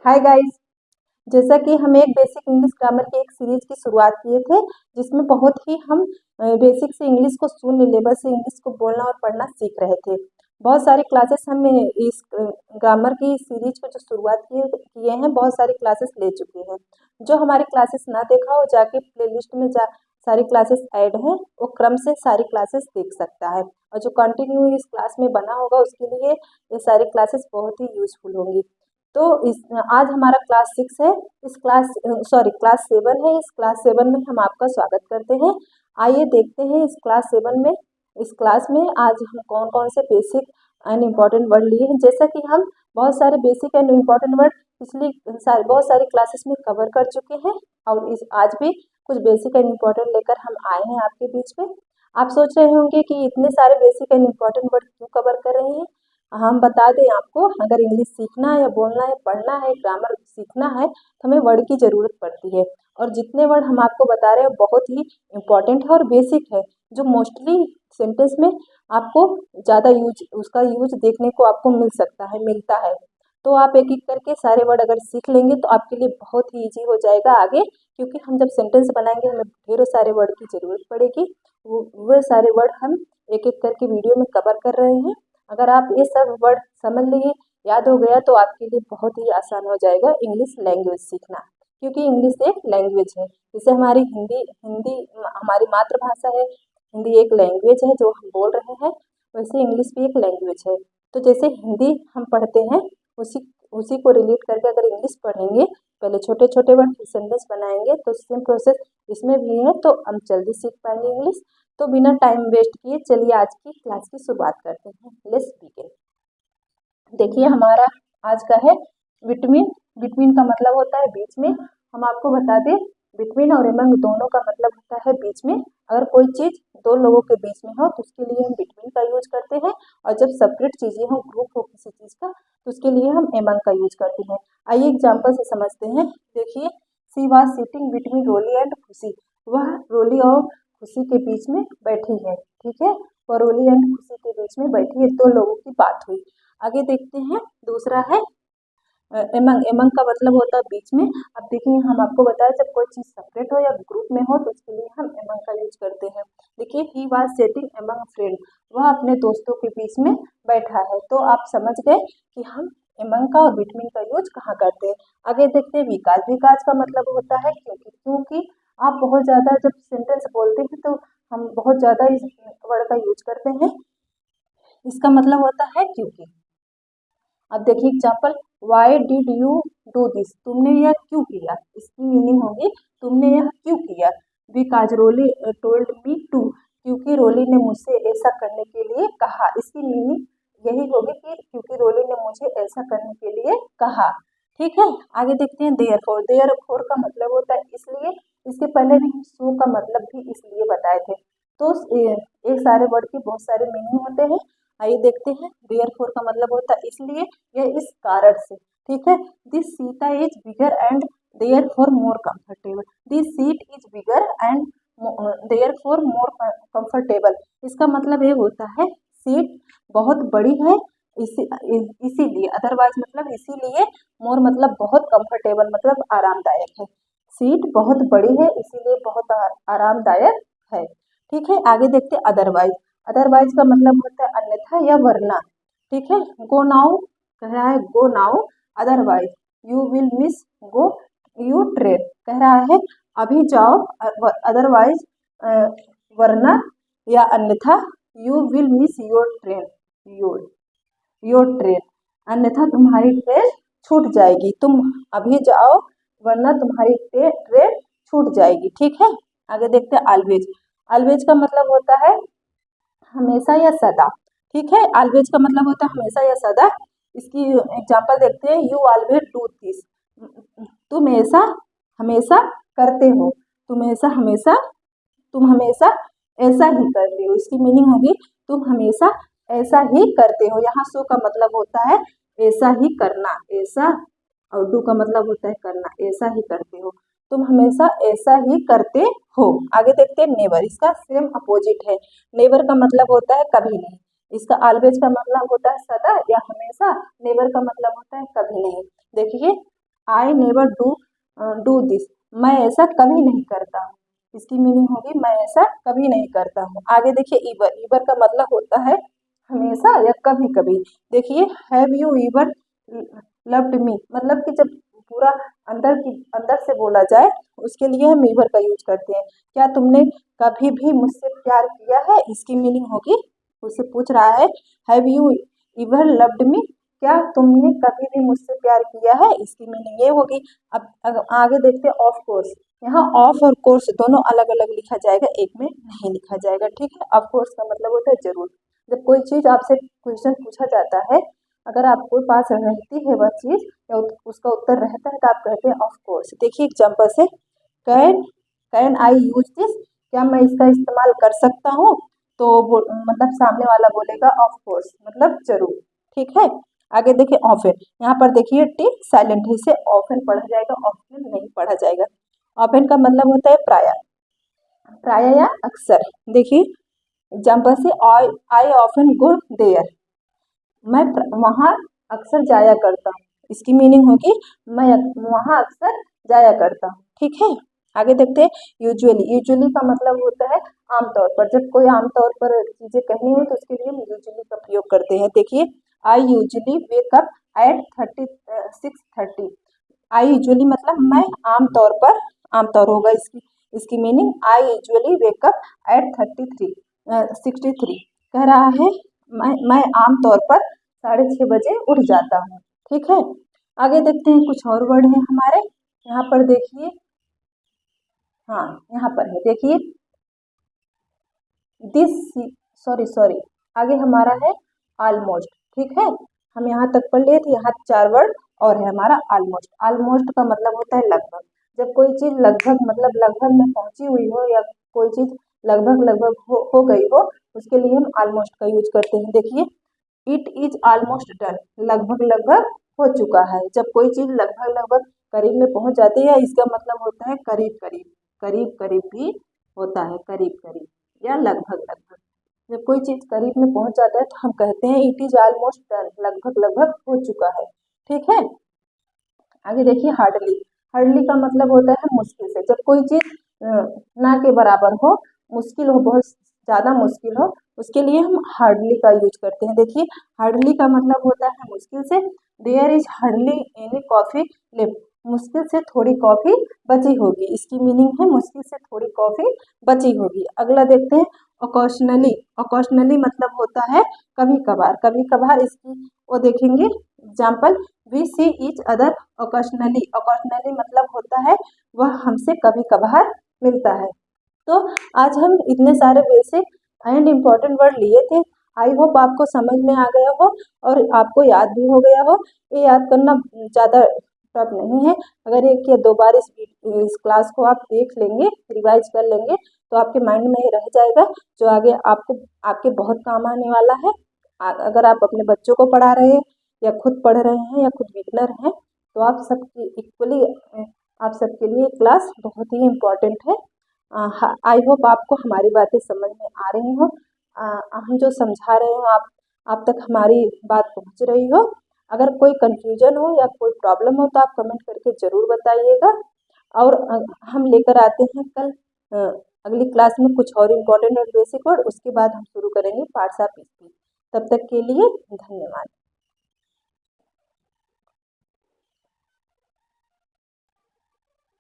Hi guys. जैसा कि हम एक बेसिक इंग्लिश ग्रामर की एक सीरीज की शुरुआत किए थे, जिसमें बहुत ही हम बेसिक से इंग्लिश को शून्य लेवल से इंग्लिश को बोलना और पढ़ना सीख रहे थे। बहुत सारी क्लासेस हम इस ग्रामर की सीरीज को जो शुरुआत किए हैं, बहुत सारी क्लासेस ले चुके हैं। जो हमारी क्लासेस ना देखा हो, जाके प्लेलिस्ट में जा सारी क्लासेस ऐड हैं, वो क्रम से सारी क्लासेस देख सकता है। और जो कंटिन्यू इस क्लास में बना होगा, उसके लिए ये सारी क्लासेस बहुत ही यूजफुल होंगी। तो इस आज हमारा क्लास 6 है। क्लास 7 है। इस क्लास 7 में हम आपका स्वागत करते हैं। आइए देखते हैं इस क्लास में आज हम कौन कौन से बेसिक एंड इम्पॉर्टेंट वर्ड लिए हैं। जैसा कि हम बहुत सारे बेसिक एंड इम्पॉर्टेंट वर्ड बहुत सारी क्लासेस में कवर कर चुके हैं, और आज भी कुछ बेसिक एंड इम्पॉर्टेंट लेकर हम आए हैं आपके बीच में। आप सोच रहे होंगे कि इतने सारे बेसिक एंड इम्पॉर्टेंट वर्ड क्यों कवर कर रहे हैं। हम बता दें आपको, अगर इंग्लिश सीखना है या बोलना है, पढ़ना है, ग्रामर सीखना है, तो हमें वर्ड की ज़रूरत पड़ती है। और जितने वर्ड हम आपको बता रहे हैं बहुत ही इम्पॉर्टेंट है और बेसिक है, जो मोस्टली सेंटेंस में आपको ज़्यादा उसका यूज देखने को आपको मिलता है। तो आप एक एक करके सारे वर्ड अगर सीख लेंगे तो आपके लिए बहुत ही ईजी हो जाएगा आगे, क्योंकि हम जब सेंटेंस बनाएंगे हमें ढेरों सारे वर्ड की ज़रूरत पड़ेगी। वो सारे वर्ड हम एक एक करके वीडियो में कवर कर रहे हैं। अगर आप ये सब वर्ड समझ लिए, याद हो गया, तो आपके लिए बहुत ही आसान हो जाएगा इंग्लिश लैंग्वेज सीखना, क्योंकि इंग्लिश एक लैंग्वेज है। जैसे हमारी हिंदी हिंदी हमारी मातृभाषा है, हिंदी एक लैंग्वेज है जो हम बोल रहे हैं, वैसे इंग्लिश भी एक लैंग्वेज है। तो जैसे हिंदी हम पढ़ते हैं, उसी उसी को रिलेट करके अगर इंग्लिश पढ़ेंगे, पहले छोटे छोटे वर्ड फिर सेंटेंस बनाएंगे, तो सेम प्रोसेस इसमें भी है, तो हम जल्दी सीख पाएंगे इंग्लिश। तो बिना टाइम वेस्ट किए चलिए आज की क्लास की शुरुआत करते हैं। Let's begin. देखिए हमारा आज का है बिटवीन। बिटवीन का मतलब होता है बीच में। हम आपको बता दें, बिटवीन और एमंग दोनों का मतलब होता है बीच में। अगर कोई चीज़ दो लोगों के बीच में हो तो उसके लिए हम बिटवीन का यूज करते हैं, और जब सेपरेट चीज़ें हो, ग्रुप हो किसी चीज़ का, तो उसके लिए हम एमंग का यूज करते हैं। आइए एग्जाम्पल से समझते हैं। देखिए, she was sitting between Roli and Khushi. वह रोली और खुशी के बीच में बैठी है। ठीक है, वह रोली एंड खुशी के बीच में बैठी है, दो लोगों की बात हुई। आगे देखते हैं, दूसरा है एमंग। एमंग का मतलब होता है बीच में। अब देखिए, हम आपको बताया जब कोई चीज़ सेपरेट हो या ग्रुप में हो तो उसके लिए हम एमंग का यूज करते हैं। देखिए, he was sitting among friend. वह अपने दोस्तों के बीच में बैठा है। तो आप समझ गए कि हम एमंग का और बिटवीन का यूज कहाँ करते हैं। आगे देखते हैं विकास। विकास का मतलब होता है क्योंकि। क्योंकि आप बहुत ज़्यादा जब सेंटेंस बोलते हैं तो हम बहुत ज़्यादा इस वर्ड का यूज करते हैं। इसका मतलब होता है क्योंकि। अब देखिए example, why did you do this. तुमने यह क्यों किया। इसकी मीनिंग होगी तुमने यह क्यों किया। Because Roli told me to. क्योंकि रोली ने मुझसे ऐसा करने के लिए कहा। इसकी मीनिंग यही होगी कि क्योंकि रोली ने मुझे ऐसा करने के लिए कहा। ठीक है, आगे देखते हैं देयरफॉर। देयरफॉर का मतलब होता है इसलिए। इसके पहले भी हम सो का मतलब भी इसलिए बताए थे। तो एक सारे वर्ड के बहुत सारे मीनिंग होते हैं। आइए देखते हैं, देयरफॉर का मतलब होता है इसलिए या इस कारण से। ठीक है, this Sita is bigger and therefore more comfortable. This seat is bigger and therefore more comfortable. इसका मतलब ये होता है सीट बहुत बड़ी है इसीलिए, अदरवाइज मतलब इसीलिए, मोर मतलब बहुत, कंफर्टेबल मतलब आरामदायक है। सीट बहुत बड़ी है इसीलिए बहुत आरामदायक है। ठीक है, आगे देखते हैं अदरवाइज। अदरवाइज का मतलब होता है अन्यथा या वरना। ठीक है, गो नाउ कह रहा है, go now, otherwise you will miss go you train. कह रहा है अभी जाओ, अदरवाइज वरना या अन्यथा you will miss your train. Your your train, अन्यथा तुम्हारी ट्रेन छूट जाएगी। तुम अभी जाओ वरना तुम्हारी ट्रेन छूट जाएगी। ठीक है, आगे देखते हैं ऑलवेज। ऑलवेज का मतलब होता है हमेशा या सदा। ठीक है, ऑलवेज का मतलब होता है हमेशा या सदा। इसकी एग्जांपल देखते हैं, यू ऑलवेज डू दिस। तुम ऐसा हमेशा करते हो। तुम हमेशा ऐसा ही करते हो। इसकी मीनिंग होगी तुम हमेशा ऐसा ही करते हो। यहाँ सो का मतलब होता है ऐसा ही करना, ऐसा, और डू का मतलब होता है करना, ऐसा ही करते हो। तुम हमेशा ऐसा ही करते हो। आगे देखते हैं नेवर। इसका सेम अपोजिट है। नेवर का मतलब होता है कभी नहीं। इसका ऑलवेज का मतलब होता है सदा या हमेशा। नेवर का मतलब होता है कभी नहीं। देखिए, आई नेवर डू दिस, मैं ऐसा कभी नहीं करता हूँ। इसकी मीनिंग होगी मैं ऐसा कभी नहीं करता हूँ। आगे देखिए ईवर, ईवर का मतलब होता है हमेशा या कभी कभी। देखिए हैव यू ईवर लव्ड मी, मतलब कि जब पूरा अंदर से बोला जाए उसके लिए हम ईवर का यूज करते हैं। क्या तुमने कभी भी मुझसे प्यार किया है, इसकी मीनिंग होगी, उससे पूछ रहा है हैव यू ईवर लव्ड मी, क्या तुमने कभी भी मुझसे प्यार किया है, इसकी मीनिंग ये होगी। अब आगे देखते हैं ऑफ कोर्स। यहाँ ऑफ और कोर्स दोनों अलग अलग लिखा जाएगा, एक में नहीं लिखा जाएगा, ठीक है। ऑफ कोर्स का मतलब होता है जरूर। जब कोई चीज आपसे क्वेश्चन पूछा जाता है, अगर आपके पास रहती है वह चीज या उसका उत्तर रहता है तो आप कहते हैं ऑफ कोर्स। देखिए एग्जाम्पल से can can I use this, क्या मैं इसका इस्तेमाल कर सकता हूँ, तो मतलब सामने वाला बोलेगा ऑफ कोर्स, मतलब जरूर, ठीक है। आगे देखिए ऑफन, यहाँ पर देखिए टी साइलेंट है, इसे ऑफन पढ़ा जाएगा, ऑफन नहीं पढ़ा जाएगा। ऑफन का मतलब होता है प्राय, प्राय या अक्सर। देखिए एग्जाम्पल से आई ऑफन गो देयर, मैं वहाँ अक्सर जाया करता हूँ, इसकी मीनिंग होगी मैं वहाँ अक्सर जाया करता हूँ, ठीक है। आगे देखते हैं यूजुअली, यूजुअली का मतलब होता है आमतौर पर। जब कोई आमतौर पर चीजें कहनी हो तो उसके लिए हम यूजुअली का प्रयोग करते हैं। देखिए I usually wake up at 6:30, I usually मतलब मैं आमतौर पर, आमतौर होगा इसकी meaning. I usually wake up at 63 कह रहा है मैं आमतौर पर 6:30 बजे उठ जाता हूँ, ठीक है। आगे देखते हैं कुछ और वर्ड है हमारे, यहाँ पर देखिए, हाँ यहाँ पर है देखिए दिस, सॉरी आगे हमारा है ऑलमोस्ट, ठीक है। हम यहाँ तक पढ़ लिए थे, यहाँ 4 वर्ड और है हमारा ऑलमोस्ट। ऑलमोस्ट का मतलब होता है लगभग। जब कोई चीज लगभग मतलब लगभग में पहुंची हुई हो या कोई चीज लगभग हो गई हो, उसके लिए हम ऑलमोस्ट का यूज करते हैं। देखिए इट इज ऑलमोस्ट डन, लगभग हो चुका है। जब कोई चीज लगभग करीब में पहुंच जाती है, इसका मतलब होता है करीब भी होता है, करीब या लगभग। जब कोई चीज करीब में पहुंच जाता है तो हम कहते हैं इट इज ऑलमोस्ट डन, लगभग हो चुका है, ठीक है। आगे देखिए हार्डली, हार्डली का मतलब होता है मुश्किल से। जब कोई चीज ना के बराबर हो, मुश्किल हो, बहुत ज्यादा मुश्किल हो, उसके लिए हम हार्डली का यूज करते हैं। देखिए हार्डली का मतलब होता है मुश्किल से। There is hardly any coffee left, मुश्किल से थोड़ी कॉफी बची होगी, इसकी मीनिंग है मुश्किल से थोड़ी कॉफी बची होगी। अगला देखते हैं ओकेशनली, ओकेशनली मतलब होता है कभी कभार इसकी वो देखेंगे example. We see each other occasionally, occasionally मतलब होता है वह हमसे कभी कभार मिलता है। तो आज हम इतने सारे बेसिक एंड इम्पोर्टेंट वर्ड लिए थे। आई होप आपको समझ में आ गया हो और आपको याद भी हो गया हो। ये याद करना ज़्यादा टफ नहीं है। अगर एक या दो बार इस क्लास को आप देख लेंगे, रिवाइज कर लेंगे, तो आपके माइंड में ये रह जाएगा, जो आगे आपको आपके बहुत काम आने वाला है। अगर आप अपने बच्चों को पढ़ा रहे हैं या खुद पढ़ रहे हैं या खुद बिगनर हैं, तो आप सबकी इक्वली आप सबके लिए क्लास बहुत ही इम्पोर्टेंट है। आई होप आपको हमारी बातें समझ में आ रही हो, हम जो समझा रहे हो आप तक हमारी बात पहुंच रही हो। अगर कोई कंफ्यूजन हो या कोई प्रॉब्लम हो तो आप कमेंट करके ज़रूर बताइएगा। और हम लेकर आते हैं कल अगली क्लास में कुछ और इम्पोर्टेंट और बेसिक वर्ड, उसके बाद हम शुरू करेंगे पार्ट्स ऑफ स्पीच। तब तक के लिए धन्यवाद।